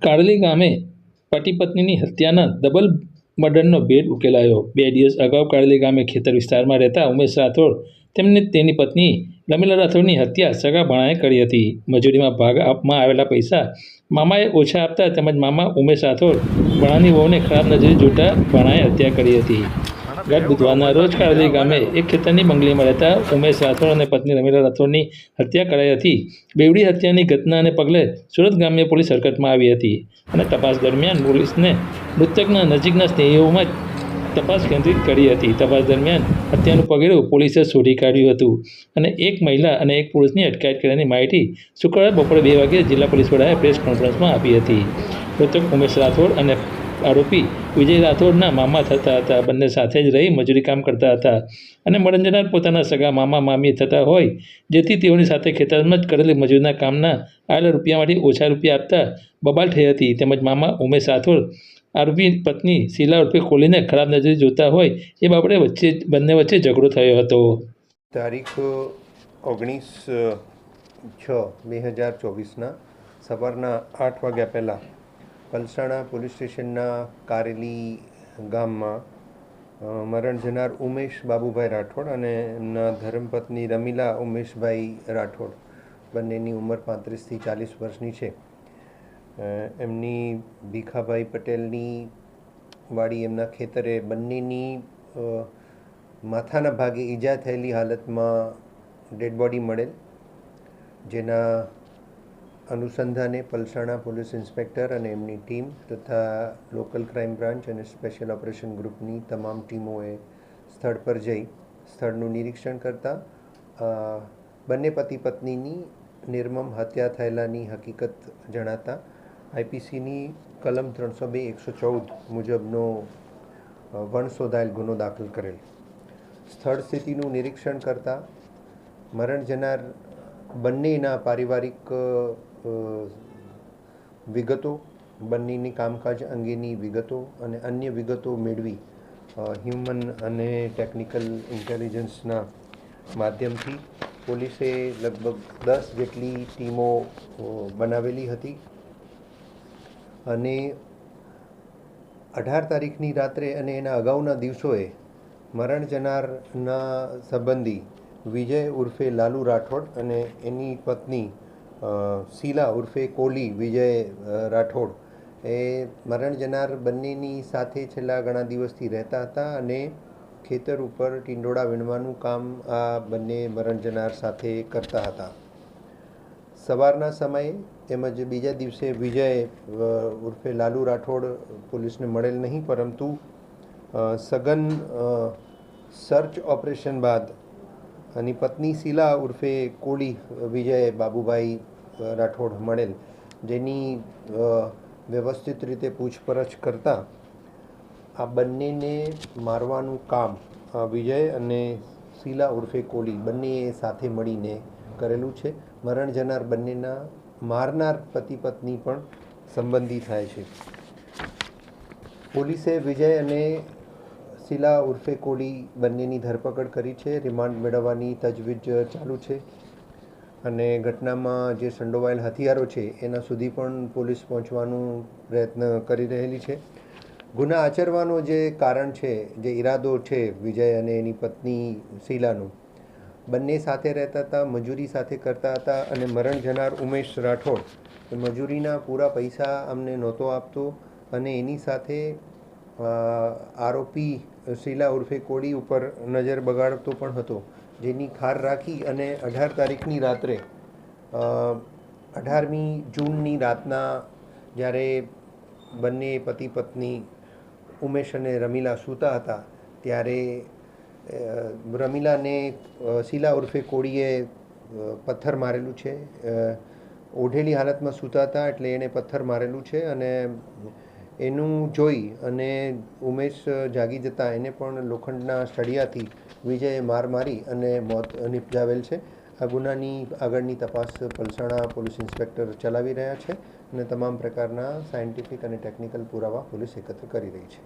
કાળલી ગામે પતિ પત્નીની હત્યાના ડબલ મર્ડરનો ભેદ ઉકેલાયો। 2 દિવસ અગાઉ કાળલી ગામે ખેતર વિસ્તારમાં રહેતા ઉમેશ રાઠોડ તેમને તેની પત્ની રમીલા રાઠોડની હત્યા સગા ભાણાએ કરી હતી। મજૂરીમાં ભાગ આપમાં આવેલા પૈસા મામાએ ઓછા આપતા તેમજ મામા ઉમેશ રાઠોડ ભાણાની વહુને ખરાબ નજરે જોતા ભાણાએ હત્યા કરી હતી। ગત બુધવારના રોજ કાળલી ગામે એક ખેતરની બંગલીમાં રહેતા ઉમેશ રાઠોડ અને પત્ની રમીલા રાઠોડની હત્યા કરાઈ હતી। બેવડી હત્યાની ઘટનાને પગલે સુરત ગ્રામ્ય પોલીસ હરકતમાં આવી હતી અને તપાસ દરમિયાન પોલીસને મૃતકના નજીકના સ્નેહીઓમાં જ તપાસ કેન્દ્રિત કરી હતી। તપાસ દરમિયાન હત્યાનું પગેરું પોલીસે શોધી કાઢ્યું હતું અને એક મહિલા અને એક પુરુષની અટકાયત કર્યાની માહિતી શુક્રવારે બપોરે 2 વાગ્યે જિલ્લા પોલીસ વડાએ પ્રેસ કોન્ફરન્સમાં આપી હતી। મૃતક ઉમેશ રાઠોડ અને આરોપી વિજય રાઠોડના મામા થતા હતા। બંને સાથે જ રહી મજૂરી કામ કરતા હતા અને મરણ જનાર પોતાના સગા મામા મામી થતા હોય જેથી તેઓની સાથે ખેતરમાં જ કરેલી મજૂરીના કામના આવેલા રૂપિયામાંથી ઓછા રૂપિયા આપતા બબાલ થઈ હતી। તેમજ મામા ઉમેશ રાઠોડ આરોપી પત્ની શીલા ઉર્ફે કોલીને ખરાબ નજરે જોતા હોય એ બાબતે બંને વચ્ચે ઝઘડો થયો હતો। તારીખ 19/6/2024 સવારના 8 વાગ્યા પહેલાં પલસાણા પોલીસ સ્ટેશનના કારેલી ગામમાં મરણ જનાર ઉમેશ બાબુભાઈ રાઠોડ અને એમના ધર્મપત્ની રમીલા ઉમેશભાઈ રાઠોડ બંનેની ઉંમર 35 થી 40 વર્ષની છે। એમની ભીખાભાઈ પટેલની વાડી એમના ખેતરે બંનેની માથાના ભાગે ઈજા થયેલી હાલતમાં ડેડ બોડી મળેલ, જેના અનુસંધાને પલસાણા પોલીસ ઇન્સ્પેક્ટર અને એમની ટીમ તથા લોકલ ક્રાઇમ બ્રાન્ચ અને સ્પેશિયલ ઓપરેશન ગ્રુપની તમામ ટીમોએ સ્થળ પર જઈ સ્થળનું નિરીક્ષણ કરતાં બંને પતિ પત્નીની નિર્મમ હત્યા થયેલાની હકીકત જણાતા આઈપીસીની કલમ 302/114 મુજબનો વણશોધાયેલ ગુનો દાખલ કરેલ। સ્થળ સ્થિતિનું નિરીક્ષણ કરતાં મરણ જનાર બંનેના પારિવારિક વિગતો, બંનેની કામકાજ અંગેની વિગતો અને અન્ય વિગતો મેળવી હ્યુમન અને ટેકનિકલ ઇન્ટેલિજન્સના માધ્યમથી પોલીસે લગભગ 10 જેટલી ટીમો બનાવેલી હતી અને 18 તારીખની રાત્રે અને એના અગાઉના દિવસોએ મરણ જનારના સંબંધી વિજય ઉર્ફે લાલુ રાઠોડ અને એની પત્ની શીલા ઉર્ફે કોલી વિજય રાઠોડ એ મરણ જનાર બંનેની સાથે છેલ્લા ઘણા દિવસથી રહેતા હતા અને ખેતર ઉપર ટીંડોળા વીણવાનું કામ આ બંને મરણ જનાર સાથે કરતા હતા। સવારના સમયે તેમજ બીજા દિવસે વિજય ઉર્ફે લાલુ રાઠોડ પોલીસને મળેલ નહીં, પરંતુ સઘન સર્ચ ઓપરેશન બાદ એની પત્ની શીલા ઉર્ફે કોળી વિજય બાબુભાઈ રાઠોડ મળેલ, જેની વ્યવસ્થિત રીતે પૂછપરછ કરતાં આ બંનેને મારવાનું કામ વિજય અને શીલા ઉર્ફે કોળી બંનેએ સાથે મળીને કરેલું છે। મરણ જનાર બંનેના મારનાર પતિ પત્ની પણ સંબંધી થાય છે। પોલીસે વિજય અને શીલા ઉર્ફે કોળી બંનેની ધરપકડ કરી છે। રિમાન્ડ મેળવવાની તજવીજ ચાલુ છે અને ઘટનામાં જે સંડોવાયેલ હથિયારો છે એના સુધી પણ પોલીસ પહોંચવાનું પ્રયત્ન કરી રહેલી છે। ગુના આચરવાનો જે કારણ છે, જે ઈરાદો છે વિજય અને એની પત્ની શીલાનું, બંને સાથે રહેતા હતા, મજૂરી સાથે કરતા હતા અને મરણ જનાર ઉમેશ રાઠોડ મજૂરીના પૂરા પૈસા અમને નહોતો આપતો અને એની સાથે આરોપી શીલા ઉર્ફે કોળી ઉપર નજર બગાડતો પણ હતો, જેની ખાર રાખી અને 18 તારીખની રાત્રે 18મી જૂનની રાતના જ્યારે બંને પતિ પત્ની ઉમેશ અને રમીલા સૂતા હતા ત્યારે રમીલાને શીલા ઉર્ફે કોળીએ પથ્થર મારેલું છે। ઓઢેલી હાલતમાં સૂતા હતા એટલે એણે પથ્થર મારેલું છે અને એનું જોઈ અને ઉમેશ જાગી જતાં એને પણ લોખંડના સળિયાથી વિજયે માર મારી અને મોત નિપજાવેલ છે। આ ગુનાની આગળની તપાસ પલસાણા પોલીસ ઇન્સ્પેક્ટર ચલાવી રહ્યા છે અને તમામ પ્રકારના સાયન્ટિફિક અને ટેકનિકલ પુરાવા પોલીસ એકત્ર કરી રહી છે।